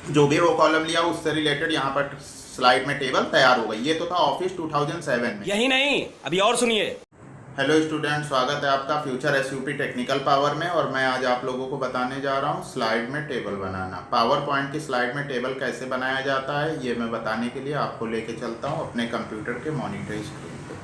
जो भी row column लिया उससे रिलेटेड यहाँ पर स्लाइड में टेबल तैयार हो गई। ये तो था ऑफिस 2007 में। यही नहीं, अभी और सुनिए। हेलो स्टूडेंट, स्वागत है आपका फ्यूचर एसयूपी टेक्निकल पावर में। और मैं आज आप लोगों को बताने जा रहा हूँ स्लाइड में टेबल बनाना। पावर पॉइंट की स्लाइड में टेबल कैसे बनाया जाता है ये मैं बताने के लिए आपको लेके चलता हूँ अपने कंप्यूटर के मॉनिटर स्क्रीन पे।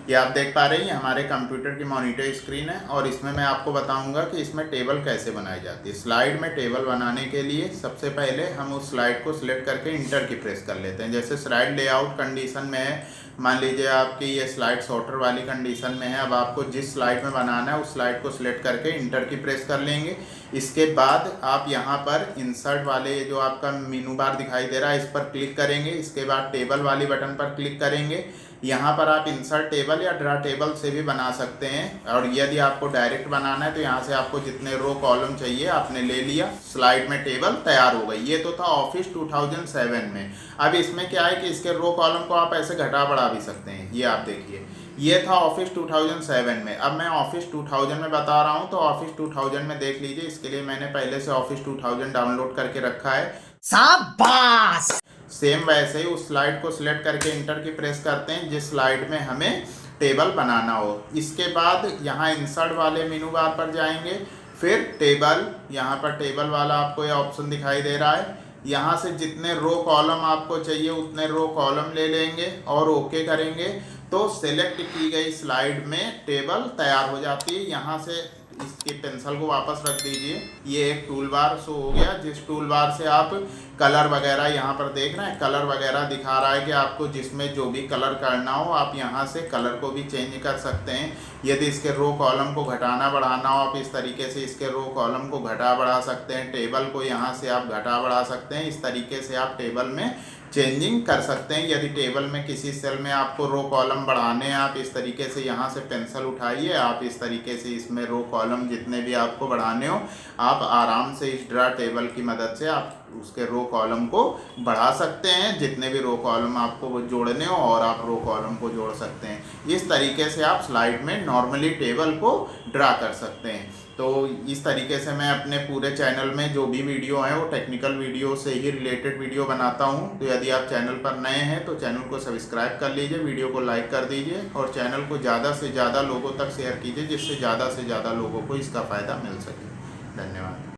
ये आप देख पा रहे हैं हमारे कंप्यूटर की मॉनिटर स्क्रीन है और इसमें मैं आपको बताऊंगा कि इसमें टेबल कैसे बनाई जाती है। स्लाइड में टेबल बनाने के लिए सबसे पहले हम उस स्लाइड को सिलेक्ट करके इंटर की प्रेस कर लेते हैं। जैसे स्लाइड लेआउट कंडीशन में है, मान लीजिए आपकी ये स्लाइड सॉर्टर वाली कंडीशन में है। अब आपको जिस स्लाइड में बनाना है उस स्लाइड को सिलेक्ट करके इंटर की प्रेस कर लेंगे। इसके बाद आप यहाँ पर इंसर्ट वाले जो आपका मेनू बार दिखाई दे रहा है इस पर क्लिक करेंगे। इसके बाद टेबल वाली बटन पर क्लिक करेंगे। यहाँ पर आप इंसर्ट टेबल या ड्रा टेबल से भी बना सकते हैं। और यदि आपको डायरेक्ट बनाना है तो यहाँ से आपको जितने रो कॉलम चाहिए आपने ले लिया, स्लाइड में टेबल तैयार हो गई। ये तो था ऑफिस 2007 में। अब इसमें क्या है कि इसके रो कॉलम को आप ऐसे घटा बढ़ा भी सकते हैं। ये आप देखिए, ये था ऑफिस 2007 में। अब मैं ऑफिस 2000 में बता रहा हूँ तो ऑफिस 2000 में देख लीजिए। इसके लिए मैंने पहले से ऑफिस 2000 डाउनलोड करके रखा है। शाबाश। सेम वैसे ही उस स्लाइड को सिलेक्ट करके इंटर की प्रेस करते हैं जिस स्लाइड में हमें टेबल बनाना हो। इसके बाद यहाँ इंसर्ट वाले मेनू बार पर जाएंगे, फिर टेबल, यहाँ पर टेबल वाला आपको ये ऑप्शन दिखाई दे रहा है। यहाँ से जितने रो कॉलम आपको चाहिए उतने रो कॉलम ले लेंगे और ओके करेंगे तो सेलेक्ट की गई स्लाइड में टेबल तैयार हो जाती है। यहाँ से इसकी पेंसिल को वापस रख दीजिए। ये एक टूल बार शो हो गया जिस टूल बार से आप कलर वगैरह यहाँ पर देख रहे हैं, कलर वगैरह दिखा रहा है कि आपको जिसमें जो भी कलर करना हो आप यहाँ से कलर को भी चेंज कर सकते हैं। यदि इसके रो कॉलम को घटाना बढ़ाना हो आप इस तरीके से इसके रो कॉलम को घटा बढ़ा सकते हैं। टेबल को यहाँ से आप घटा बढ़ा सकते हैं। इस तरीके से आप टेबल में चेंजिंग कर सकते हैं। यदि टेबल में किसी सेल में आपको रो कॉलम बढ़ाने हैं आप इस तरीके से यहाँ से पेंसिल उठाइए, आप इस तरीके से इसमें रो कॉलम जितने भी आपको बढ़ाने हो आप आराम से इस ड्रा टेबल की मदद से आप उसके रो कॉलम को बढ़ा सकते हैं। जितने भी रो कॉलम आपको जोड़ने हो और आप रो कॉलम को जोड़ सकते हैं। इस तरीके से आप स्लाइड में नॉर्मली टेबल को ड्रा कर सकते हैं। तो इस तरीके से मैं अपने पूरे चैनल में जो भी वीडियो हैं वो टेक्निकल वीडियो से ही रिलेटेड वीडियो बनाता हूं। तो यदि आप चैनल पर नए हैं तो चैनल को सब्सक्राइब कर लीजिए, वीडियो को लाइक कर दीजिए और चैनल को ज़्यादा से ज़्यादा लोगों तक शेयर कीजिए जिससे ज़्यादा से ज़्यादा लोगों को इसका फ़ायदा मिल सके। धन्यवाद।